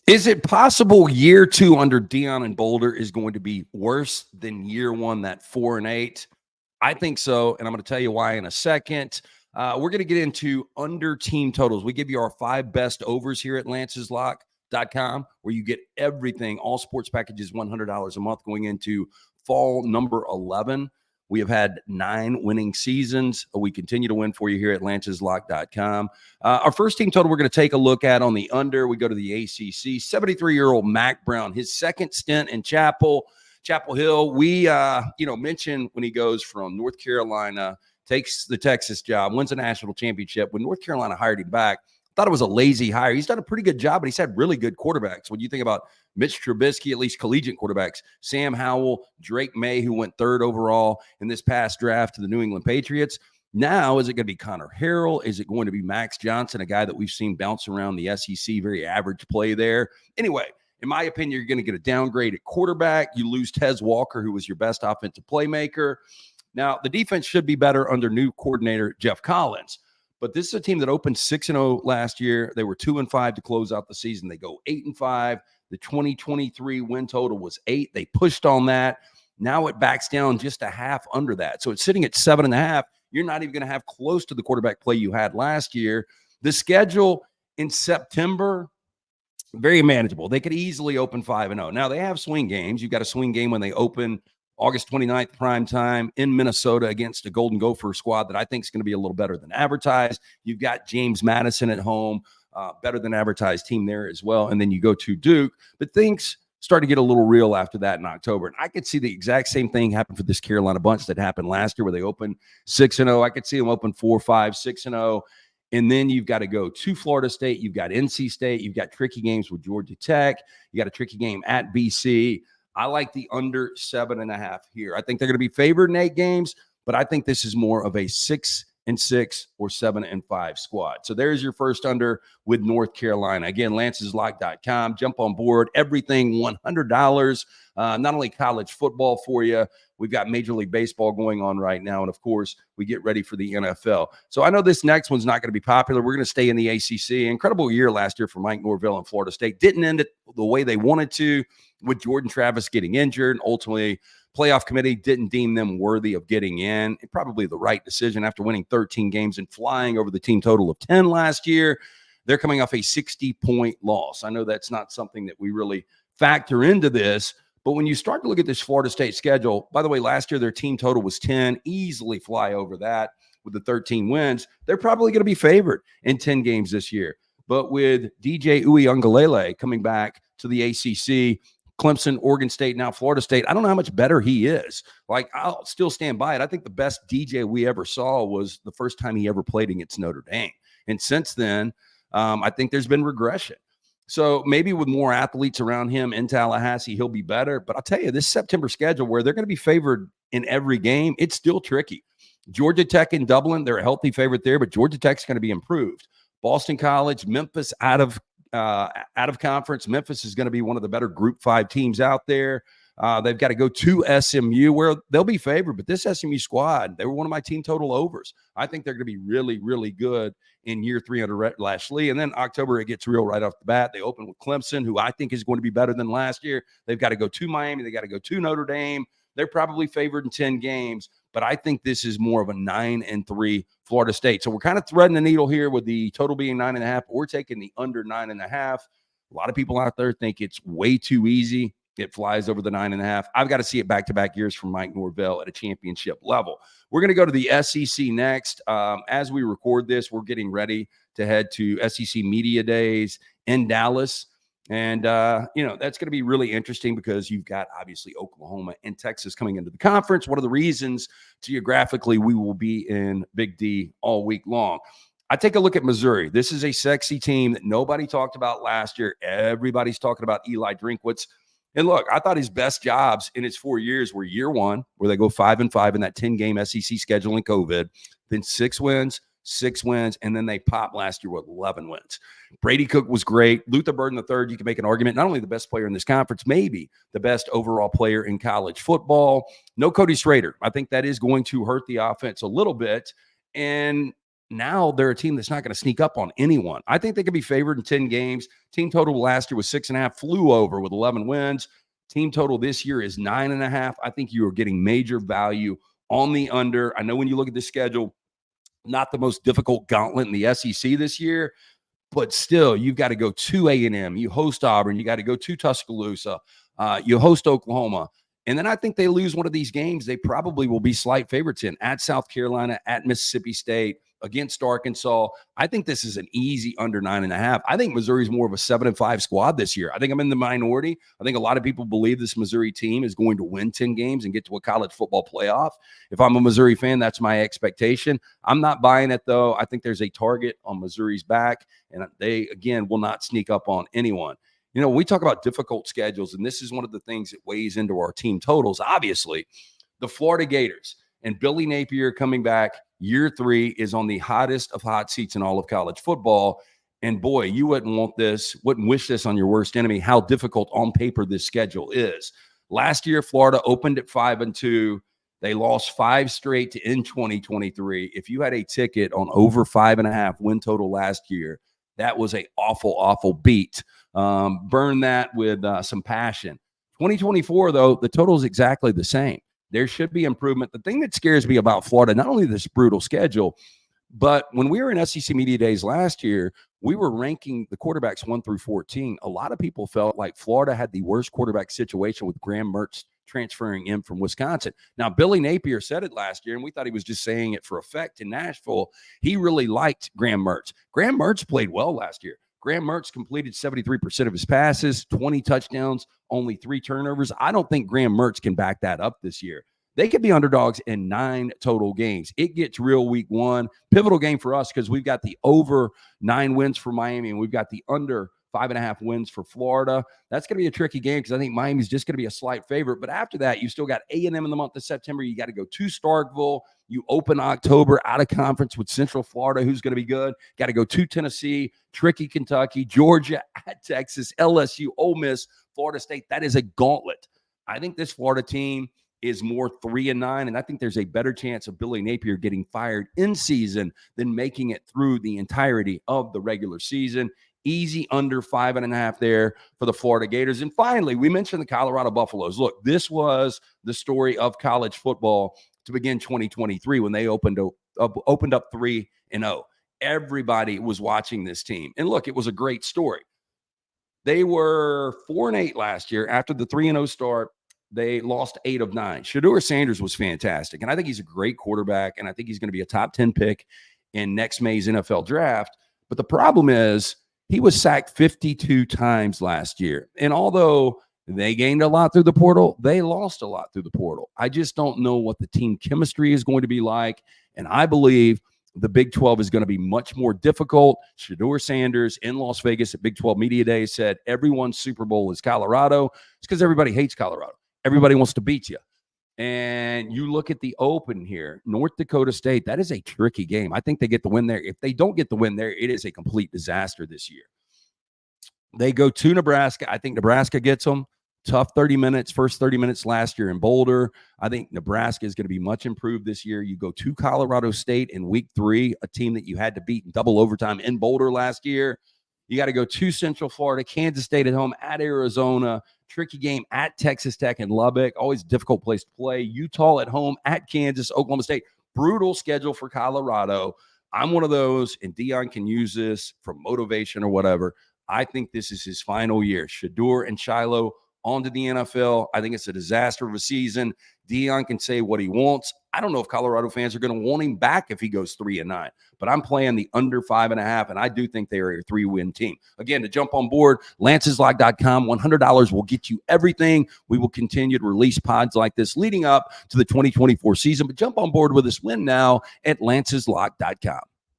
Is it possible year 2 under Deion and Boulder is going to be worse than year 1, that 4-8? I think so, and I'm going to tell you why in a second. We're going to get into under team totals. We give you our 5 best overs here at lanceslock.com, where you get everything, all sports packages, $100 a month going into fall number 11. We have had 9 winning seasons. We continue to win for you here at lanceslock.com. Our first team total we're going to take a look at on the under. We go to the ACC. 73-year-old Mac Brown, his second stint in Chapel Hill. We, mentioned when he goes from North Carolina, takes the Texas job, wins a national championship. When North Carolina hired him back, thought it was a lazy hire. He's done a pretty good job, but he's had really good quarterbacks. When you think about Mitch Trubisky, at least collegiate quarterbacks, Sam Howell, Drake May, who went 3rd overall in this past draft to the New England Patriots. Now, is it going to be Connor Harrell? Is it going to be Max Johnson, a guy that we've seen bounce around the SEC, very average play there? Anyway, in my opinion, you're going to get a downgrade at quarterback. You lose Tez Walker, who was your best offensive playmaker. Now, the defense should be better under new coordinator Jeff Collins. But this is a team that opened 6-0 last year. They were 2-5 to close out the season. They go 8-5. The 2023 win total was 8. They pushed on that. Now it backs down just a half under that. So it's sitting at 7.5. You're not even going to have close to the quarterback play you had last year. The schedule in September, very manageable. They could easily open 5-0. Now they have swing games. You've got a swing game when they open August 29th, prime time in Minnesota against a Golden Gopher squad that I think is going to be a little better than advertised. You've got James Madison at home, better than advertised team there as well. And then you go to Duke, but things start to get a little real after that in October. And I could see the exact same thing happen for this Carolina bunch that happened last year where they opened 6-0. I could see them open 4-5, 6-0. And then you've got to go to Florida State. You've got NC State. You've got tricky games with Georgia Tech. You got a tricky game at BC. I like the under 7.5 here. I think they're going to be favored in 8 games, but I think this is more of a 6-6 or 7-5 squad. So there's your first under with North Carolina. Again, lanceslock.com. Jump on board. Everything $100. Not only college football for you. We've got Major League Baseball going on right now. And, of course, we get ready for the NFL. So I know this next one's not going to be popular. We're going to stay in the ACC. Incredible year last year for Mike Norvell and Florida State. Didn't end it the way they wanted to with Jordan Travis getting injured. Ultimately, playoff committee didn't deem them worthy of getting in. Probably the right decision after winning 13 games and flying over the team total of 10 last year. They're coming off a 60-point loss. I know that's not something that we really factor into this, but when you start to look at this Florida State schedule, by the way, last year their team total was 10, easily fly over that with the 13 wins. They're probably going to be favored in 10 games this year. But with DJ Uiagalelei coming back to the ACC, Clemson, Oregon State, now Florida State, I don't know how much better he is. Like, I'll still stand by it. I think the best DJ we ever saw was the first time he ever played against Notre Dame. And since then, I think there's been regression. So maybe with more athletes around him in Tallahassee, he'll be better. But I'll tell you, this September schedule where they're going to be favored in every game, it's still tricky. Georgia Tech in Dublin, they're a healthy favorite there, but Georgia Tech's going to be improved. Boston College, Memphis out of conference. Memphis is going to be one of the better Group 5 teams out there. They've got to go to SMU where they'll be favored. But this SMU squad, they were one of my team total overs. I think they're going to be really, really good in year 3 under Rhett Lashley. And then October, it gets real right off the bat. They open with Clemson, who I think is going to be better than last year. They've got to go to Miami. They got to go to Notre Dame. They're probably favored in 10 games. But I think this is more of a 9-3 Florida State. So we're kind of threading the needle here with the total being 9.5. We're taking the under 9.5. A lot of people out there think it's way too easy. It flies over the 9.5. I've got to see it back-to-back years from Mike Norvell at a championship level. We're going to go to the SEC next. As we record this, we're getting ready to head to SEC Media Days in Dallas. And, that's going to be really interesting because you've got, obviously, Oklahoma and Texas coming into the conference. One of the reasons, geographically, we will be in Big D all week long. I take a look at Missouri. This is a sexy team that nobody talked about last year. Everybody's talking about Eli Drinkwitz. And look, I thought his best jobs in his 4 years were year 1, where they go 5-5 in that 10-game SEC schedule in COVID, then 6 wins, and then they popped last year with 11 wins. Brady Cook was great. Luther Burden III, you can make an argument, not only the best player in this conference, maybe the best overall player in college football. No Cody Schrader. I think that is going to hurt the offense a little bit. And now they're a team that's not going to sneak up on anyone. I think they could be favored in 10 games. Team total last year was 6.5, flew over with 11 wins. Team total this year is 9.5. I think you are getting major value on the under. I know when you look at the schedule, not the most difficult gauntlet in the SEC this year, but still, you've got to go to A&M. You host Auburn. You got to go to Tuscaloosa. You host Oklahoma. And then I think they lose one of these games. They probably will be slight favorites in at South Carolina, at Mississippi State, against Arkansas. I think this is an easy under 9.5. I think Missouri's more of a 7-5 squad this year. I think I'm in the minority. I think a lot of people believe this Missouri team is going to win 10 games and get to a college football playoff. If I'm a Missouri fan, that's my expectation. I'm not buying it, though. I think there's a target on Missouri's back, and they, again, will not sneak up on anyone. You know, we talk about difficult schedules, and this is one of the things that weighs into our team totals. Obviously, the Florida Gators and Billy Napier coming back year 3 is on the hottest of hot seats in all of college football. And boy, you wouldn't wish this on your worst enemy, how difficult on paper this schedule is. Last year, Florida opened at 5-2. They lost 5 straight to end 2023. If you had a ticket on over 5.5 win total last year, that was a awful beat. Burn that with some passion. 2024, though, the total is exactly the same. There should be improvement. The thing that scares me about Florida, not only this brutal schedule, but when we were in SEC Media Days last year, we were ranking the quarterbacks 1 through 14. A lot of people felt like Florida had the worst quarterback situation with Graham Mertz transferring in from Wisconsin. Now, Billy Napier said it last year, and we thought he was just saying it for effect in Nashville. He really liked Graham Mertz. Graham Mertz played well last year. Graham Mertz completed 73% of his passes, 20 touchdowns, only 3 turnovers. I don't think Graham Mertz can back that up this year. They could be underdogs in 9 total games. It gets real week 1. Pivotal game for us because we've got the over 9 wins for Miami, and we've got the under 5.5 wins for Florida. That's going to be a tricky game because I think Miami's just going to be a slight favorite. But after that, you still got A&M in the month of September. You got to go to Starkville. You open October out of conference with Central Florida, who's going to be good. Got to go to Tennessee, tricky Kentucky, Georgia, at Texas, LSU, Ole Miss, Florida State. That is a gauntlet. I think this Florida team is more 3-9, and I think there's a better chance of Billy Napier getting fired in season than making it through the entirety of the regular season. Easy under 5.5 there for the Florida Gators. And finally, we mentioned the Colorado Buffaloes. Look, this was the story of college football to begin 2023 when they opened up 3-0. Everybody was watching this team. And look, it was a great story. They were 4-8 last year. After the 3-0 start, they lost 8 of 9. Shedeur Sanders was fantastic, and I think he's a great quarterback, and I think he's going to be a top 10 pick in next May's NFL draft. But the problem is he was sacked 52 times last year. And although they gained a lot through the portal, they lost a lot through the portal. I just don't know what the team chemistry is going to be like, and I believe the Big 12 is going to be much more difficult. Shedeur Sanders in Las Vegas at Big 12 Media Day said everyone's Super Bowl is Colorado. It's because everybody hates Colorado. Everybody wants to beat you. And you look at the open here, North Dakota State, that is a tricky game. I think they get the win there. If they don't get the win there, it is a complete disaster this year. They go to Nebraska. I think Nebraska gets them. Tough 30 minutes, first 30 minutes last year in Boulder. I think Nebraska is going to be much improved this year. You go to Colorado State in week 3, a team that you had to beat in double overtime in Boulder last year. You got to go to Central Florida, Kansas State at home, at Arizona. Tricky game at Texas Tech and Lubbock. Always a difficult place to play. Utah at home, at Kansas, Oklahoma State. Brutal schedule for Colorado. I'm one of those, and Deion can use this for motivation or whatever. I think this is his final year. Shedeur and Shiloh on to the NFL. I think it's a disaster of a season. Deion can say what he wants. I don't know if Colorado fans are going to want him back if he goes 3-9, but I'm playing the under 5.5, and I do think they are a 3-win team. Again, to jump on board, Lance'sLock.com, $100 will get you everything. We will continue to release pods like this leading up to the 2024 season, but jump on board with us. Win now at Lance'sLock.com.